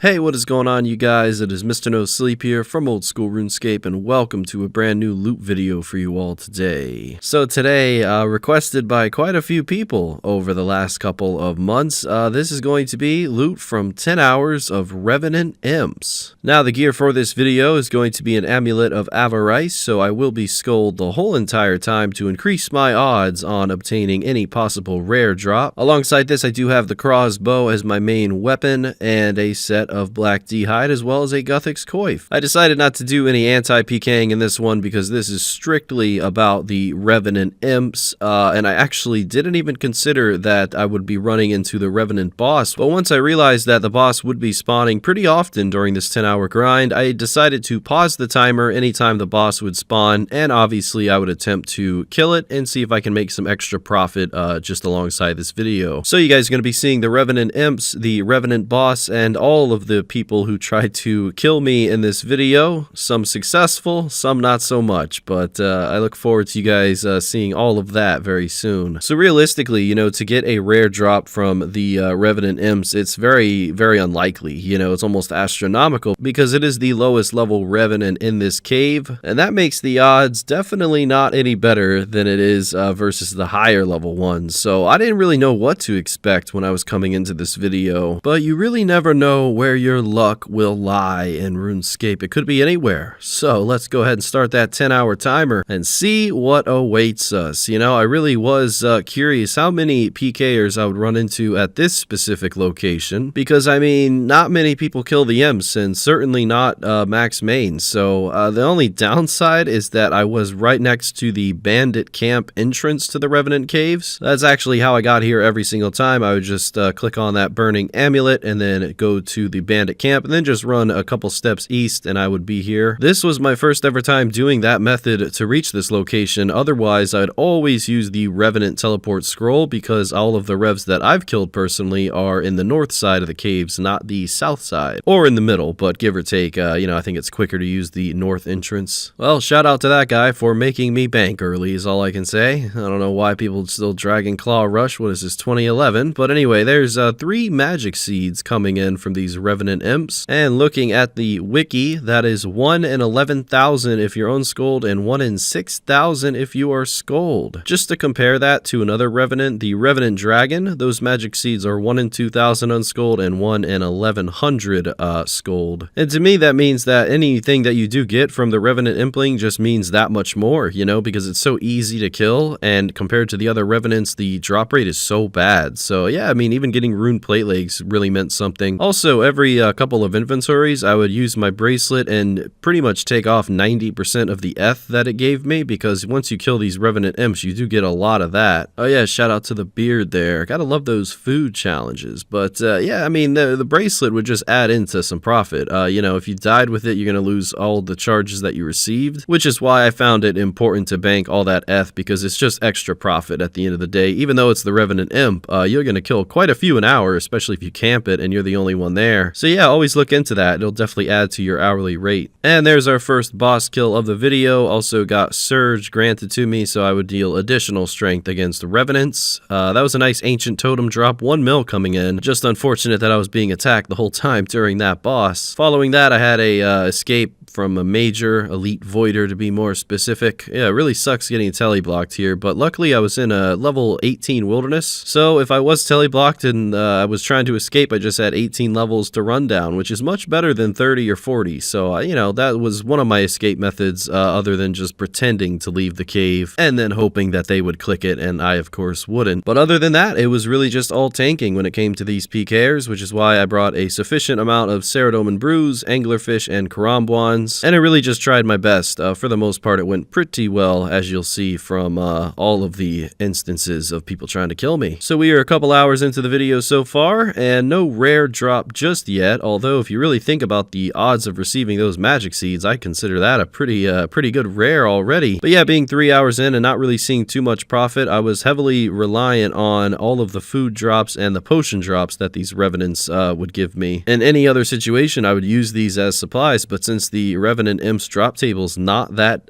Hey, what is going on, you guys? It is Mr. No Sleep here from Old School RuneScape, and welcome to a brand new loot video for you all today. So today, requested by quite a few people over the last couple of months, this is going to be loot from 10 hours of Revenant Imps. Now, the gear for this video is going to be an Amulet of Avarice, so I will be skulled the whole entire time to increase my odds on obtaining any possible rare drop. Alongside this, I do have the crossbow as my main weapon, and a set of black D-hide as well as a Guthix coif. I decided not to do any anti-pking in this one because this is strictly about the Revenant Imps, and I actually didn't even consider that I would be running into the Revenant boss, but once I realized that the boss would be spawning pretty often during this 10-hour grind, I decided to pause the timer anytime the boss would spawn, and obviously I would attempt to kill it and see if I can make some extra profit just alongside this video. So you guys are going to be seeing the Revenant Imps, the Revenant boss, and all of the people who tried to kill me in this video. Some successful, some not so much, but I look forward to you guys seeing all of that very soon. So realistically, you know, to get a rare drop from the Revenant Imps, it's very, very unlikely. You know, it's almost astronomical because it is the lowest level Revenant in this cave, and that makes the odds definitely not any better than it is versus the higher level ones. So I didn't really know what to expect when I was coming into this video, but you really never know where your luck will lie in RuneScape. It could be anywhere. So let's go ahead and start that 10-hour timer and see what awaits us. You know, I really was curious how many pkers I would run into at this specific location, because I mean, not many people kill the Imps, and certainly not max main. So the only downside is that I was right next to the bandit camp entrance to the Revenant caves. That's actually how I got here every single time. I would just click on that burning amulet and then go to the bandit camp and then just run a couple steps east and I would be here. This was my first ever time doing that method to reach this location. Otherwise, I'd always use the Revenant teleport scroll because all of the revs that I've killed personally are in the north side of the caves, not the south side, or in the middle, but give or take, you know, I think it's quicker to use the north entrance. Well, shout out to that guy for making me bank early is all I can say. I don't know why people still Dragon Claw Rush. What is this, 2011? But anyway, there's 3 magic seeds coming in from these Revenant Imps, and looking at the wiki, that is 1 in 11,000 if you're unskulled and 1 in 6,000 if you are skulled. Just to compare that to another Revenant, the Revenant Dragon, those magic seeds are 1 in 2,000 unskulled and 1 in 1,100 skulled. And to me, that means that anything that you do get from the Revenant Impling just means that much more, you know, because it's so easy to kill, and compared to the other Revenants, the drop rate is so bad. So yeah, I mean, even getting rune plate legs really meant something. Also, every couple of inventories, I would use my bracelet and pretty much take off 90% of the ETH that it gave me, because once you kill these Revenant Imps, you do get a lot of that. Oh yeah, shout out to the beard there. Gotta love those food challenges. But yeah, I mean, the bracelet would just add into some profit. You know, if you died with it, you're gonna lose all the charges that you received, which is why I found it important to bank all that ETH, because it's just extra profit at the end of the day. Even though it's the Revenant Imp, you're gonna kill quite a few an hour, especially if you camp it and you're the only one there. So yeah, always look into that. It'll definitely add to your hourly rate. And there's our first boss kill of the video. Also got Surge granted to me, so I would deal additional strength against the Revenants. That was a nice ancient totem drop, 1 mil coming in. Just unfortunate that I was being attacked the whole time during that boss. Following that, I had a escape from a major elite voider, to be more specific. Yeah, it really sucks getting teleblocked here, but luckily I was in a level 18 wilderness, so if I was teleblocked and I was trying to escape, I just had 18 levels to run down, which is much better than 30 or 40. So you know, that was one of my escape methods, other than just pretending to leave the cave and then hoping that they would click it, and I of course wouldn't. But other than that, it was really just all tanking when it came to these pkers, which is why I brought a sufficient amount of Ceridome Brews, Anglerfish, and Karambwans, and I really just tried my best. For the most part, it went pretty well, as you'll see from all of the instances of people trying to kill me. So we are a couple hours into the video so far, and no rare drop just yet, although if you really think about the odds of receiving those magic seeds, I consider that a pretty good rare already. But yeah, being 3 hours in and not really seeing too much profit, I was heavily reliant on all of the food drops and the potion drops that these Revenants would give me. In any other situation, I would use these as supplies, but since the Revenant Imps drop table's not that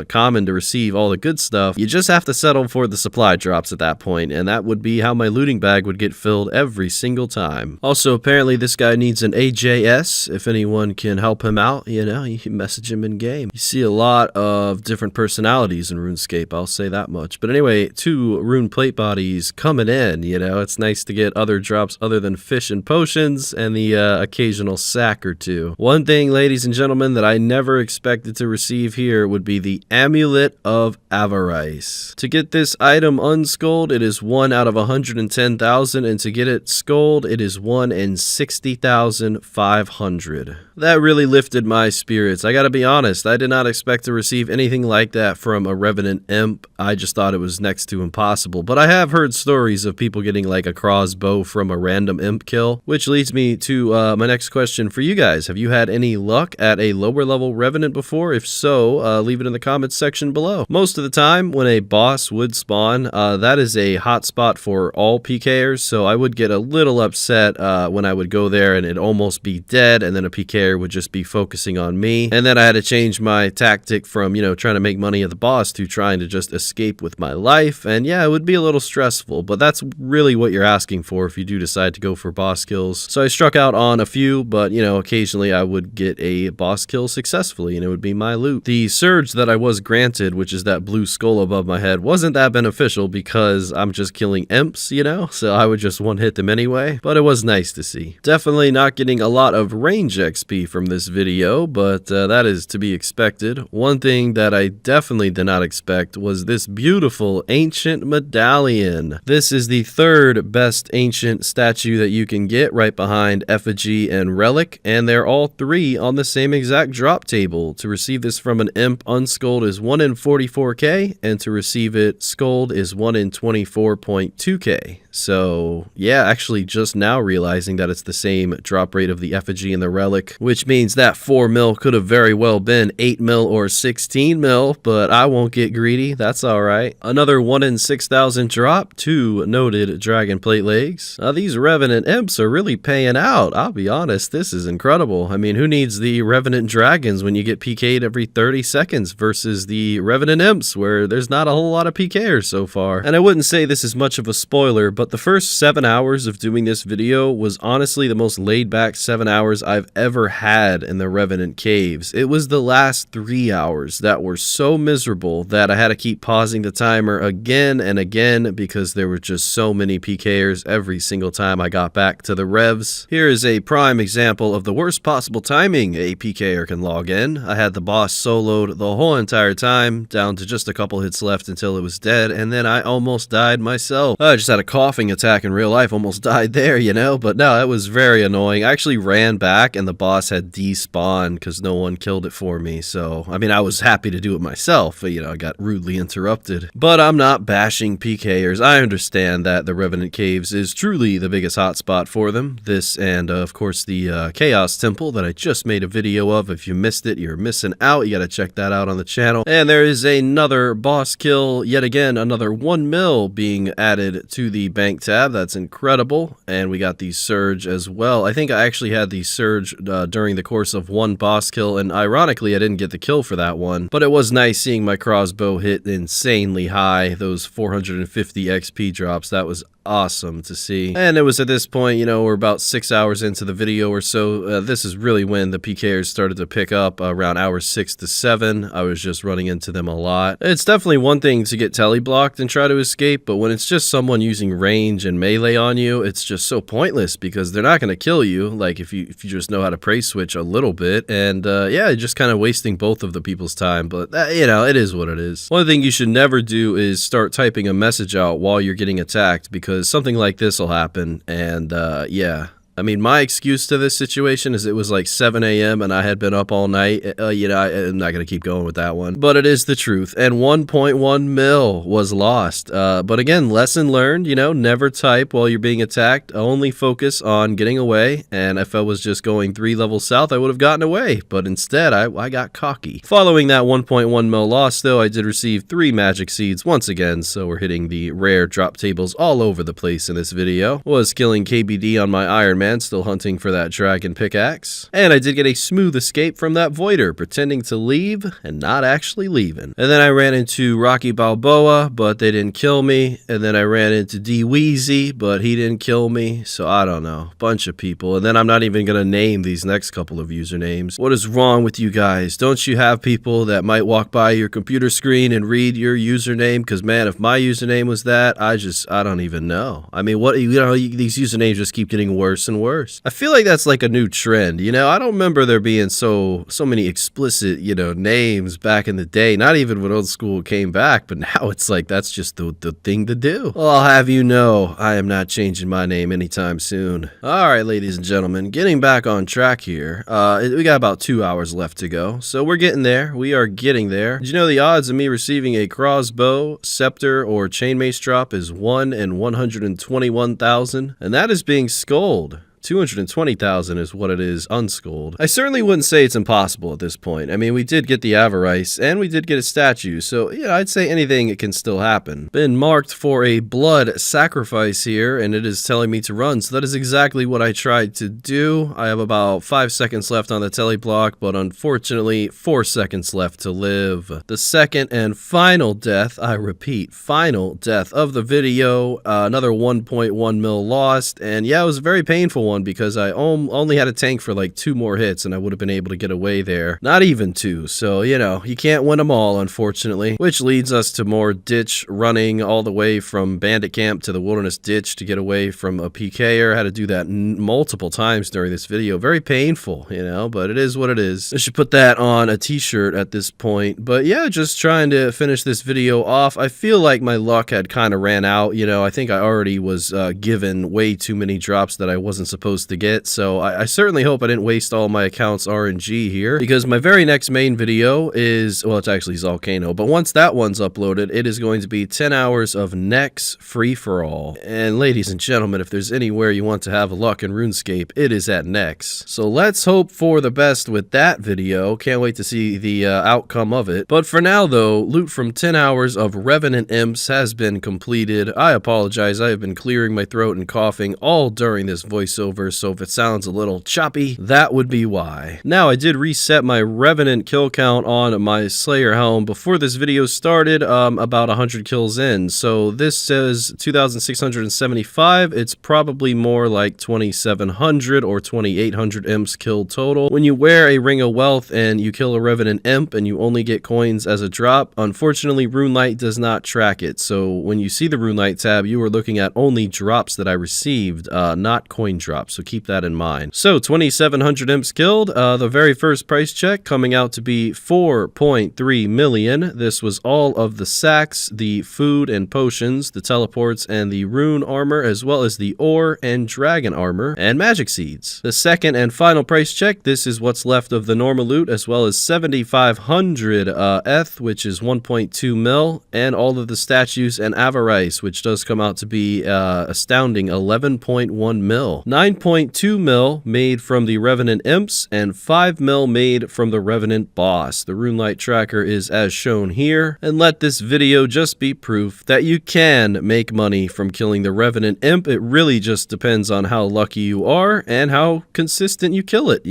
common to receive all the good stuff, you just have to settle for the supply drops at that point, and that would be how my looting bag would get filled every single time. Also, apparently this guy needs an AJS, if anyone can help him out, you know, you can message him in game. You see a lot of different personalities in RuneScape, I'll say that much. But anyway, 2 rune plate bodies coming in, you know, it's nice to get other drops other than fish and potions and the occasional sack or 2. One thing, ladies and gentlemen, that I never expected to receive here would be the Amulet of Avarice. To get this item unskulled, it is 1 out of 110,000, and to get it skulled, it is 1 in 60,500. That really lifted my spirits. I gotta be honest, I did not expect to receive anything like that from a Revenant Imp. I just thought it was next to impossible, but I have heard stories of people getting like a crossbow from a random imp kill, which leads me to my next question for you guys. Have you had any luck at a lower level Revenant before? If so, leave it in the comments section below. Most of the time, when a boss would spawn, that is a hotspot for all pkers, so I would get a little upset when I would go there and it'd almost be dead, and then a pker would just be focusing on me, and then I had to change my tactic from, you know, trying to make money at the boss to trying to just escape with my life, and yeah, it would be a little stressful, but that's really what you're asking for if you do decide to go for boss kills. So I struck out on a few, but you know, occasionally I would get a boss kill successfully, and it would be my loot. The surge that I was granted, which is that blue skull above my head, wasn't that beneficial because I'm just killing imps, you know, so I would just one hit them anyway, but it was nice to see. Definitely not getting a lot of range XP from this video, but that is to be expected. One thing that I definitely did not expect was this beautiful ancient medallion. This is the 3rd best ancient statue that you can get, right behind effigy and relic, and they're all 3 on the same exact drop table. To receive this from an imp unskulled is 1 in 44k, and to receive it skulled is 1 in 24.2k. So yeah, actually just now realizing that it's the same drop rate of the effigy and the relic, which means that 4 mil could have very well been 8 mil or 16 mil, but I won't get greedy, that's alright. Another 1 in 6,000 drop, 2 noted dragon plate legs. These Revenant Imps are really paying out, I'll be honest, this is incredible. I mean, who needs the Revenant Dragons when you get PK'd every 30 seconds versus the Revenant Imps where there's not a whole lot of PKers so far. And I wouldn't say this is much of a spoiler, but the first 7 hours of doing this video was honestly the most laid back 7 hours I've ever had in the Revenant caves. It was the last 3 hours that were so miserable that I had to keep pausing the timer again and again because there were just so many PKers every single time I got back to the revs. Here is a prime example of the worst possible timing a PKer can log in. I had the boss soloed the whole entire time, down to just a couple hits left until it was dead, and then I almost died myself. I just had a coughing attack in real life, almost died there, you know, but no, that was very annoying. I actually ran back and the boss had despawned because no one killed it for me, so I mean, I was happy to do it myself, but you know, I got rudely interrupted. But I'm not bashing PKers. I understand that the Revenant Caves is truly the biggest hotspot for them. This and of course the Chaos Temple that I just made a video of. If you missed it, you're missing out. You gotta check that out on the channel. And there is another boss kill, yet again, another 1 mil being added to the bank tab. That's incredible. And we got the surge as well. I think I actually had the surge during the course of 1 boss kill, and ironically I didn't get the kill for that one, but it was nice seeing my crossbow hit insanely high, those 450 XP drops. That was awesome to see. And it was at this point, you know, we're about 6 hours into the video or so. This is really when the PKers started to pick up, around hours 6 to 7. I was just running into them a lot. It's definitely one thing to get teleblocked and try to escape, but when it's just someone using range and melee on you, it's just so pointless because they're not going to kill you, like if you just know how to prey switch a little bit, and yeah, just kind of wasting both of the people's time, but you know, it is what it is. One thing you should never do is start typing a message out while you're getting attacked, because something like this will happen, and yeah. I mean, my excuse to this situation is it was like 7 a.m. and I had been up all night. You know, I'm not going to keep going with that one, but it is the truth. And 1.1 mil was lost. But again, lesson learned, you know, never type while you're being attacked. Only focus on getting away. And if I was just going 3 levels south, I would have gotten away. But instead, I got cocky. Following that 1.1 mil loss, though, I did receive 3 magic seeds once again. So we're hitting the rare drop tables all over the place in this video. Was killing KBD on my Iron Spider-Man still hunting for that dragon pickaxe. And I did get a smooth escape from that voider, pretending to leave and not actually leaving. And then I ran into Rocky Balboa, but they didn't kill me. And then I ran into D-Weezy, but he didn't kill me. So I don't know, bunch of people. And then I'm not even gonna name these next couple of usernames. What is wrong with you guys? Don't you have people that might walk by your computer screen and read your username? Because man, if my username was that, I don't even know. I mean, what, these usernames just keep getting worse and worse. I feel like that's like a new trend, I don't remember there being so many explicit, names back in the day, not even when old school came back, but now it's like that's just the thing to do. Well, I'll have you know, I am not changing my name anytime soon. Alright, ladies and gentlemen, getting back on track here. We got about 2 hours left to go, so we're getting there. We are getting there. Did you know the odds of me receiving a crossbow, scepter, or chainmace drop is 1 in 121,000? And that is being skulled. 220,000 is what it is unskulled. I certainly wouldn't say it's impossible at this point. I mean, we did get the Avarice, and we did get a statue, so I'd say anything can still happen. Been marked for a blood sacrifice here, and it is telling me to run, so that is exactly what I tried to do. I have about 5 seconds left on the tele block, but unfortunately, 4 seconds left to live. The second and final death, I repeat, final death of the video, another 1.1 mil lost, and yeah, it was a very painful one because I only had a tank for like 2 more hits and I would have been able to get away there. Not even 2, so you can't win them all, unfortunately. Which leads us to more ditch running all the way from bandit camp to the wilderness ditch to get away from a PKer. I had to do that multiple times during this video. Very painful, but it is what it is. I should put that on a t-shirt at this point. But yeah, just trying to finish this video off. I feel like my luck had kind of ran out. I think I already was given way too many drops that I wasn't supposed to get, so I certainly hope I didn't waste all my account's RNG here, because my very next main video is, well, it's actually Zolcano, but once that one's uploaded, it is going to be 10 hours of Nex free-for-all. And ladies and gentlemen, if there's anywhere you want to have luck in RuneScape, it is at Nex. So let's hope for the best with that video. Can't wait to see the outcome of it. But for now, though, loot from 10 hours of Revenant Imps has been completed. I apologize, I have been clearing my throat and coughing all during this voiceover, so if it sounds a little choppy, that would be why. Now, I did reset my Revenant kill count on my Slayer helm before this video started, about 100 kills in, so this says 2,675, it's probably more like 2,700 or 2,800 imps killed total. When you wear a Ring of Wealth and you kill a Revenant Imp and you only get coins as a drop, unfortunately RuneLite does not track it, so when you see the RuneLite tab, you are looking at only drops that I received, not coin drops. So keep that in mind. So 2,700 imps killed. The very first price check coming out to be 4.3 million. This was all of the sacks, the food and potions, the teleports, and the rune armor, as well as the ore and dragon armor and magic seeds. The second and final price check, this is what's left of the normal loot, as well as 7,500 ETH, which is 1.2 mil, and all of the statues and Avarice, which does come out to be astounding 11.1 mil. 9.2 mil made from the Revenant Imps, and 5 mil made from the Revenant Boss. The RuneLite tracker is as shown here, and let this video just be proof that you can make money from killing the Revenant Imp. It really just depends on how lucky you are and how consistent you kill it,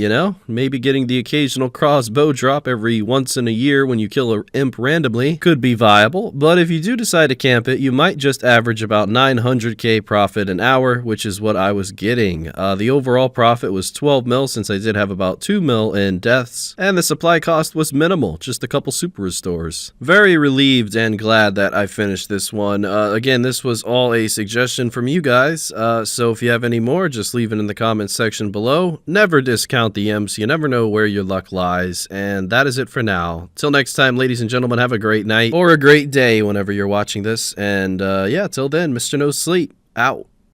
Maybe getting the occasional crossbow drop every once in a year when you kill an imp randomly could be viable, but if you do decide to camp it, you might just average about 900k profit an hour, which is what I was getting. The overall profit was 12 mil since I did have about 2 mil in deaths, and the supply cost was minimal, just a couple super restores. Very relieved and glad that I finished this one. Again, this was all a suggestion from you guys, so if you have any more, just leave it in the comments section below. Never discount the imps, you never know where your luck lies, and that is it for now. Till next time, ladies and gentlemen, have a great night, or a great day whenever you're watching this, and yeah, till then, Mr. No Sleep, out.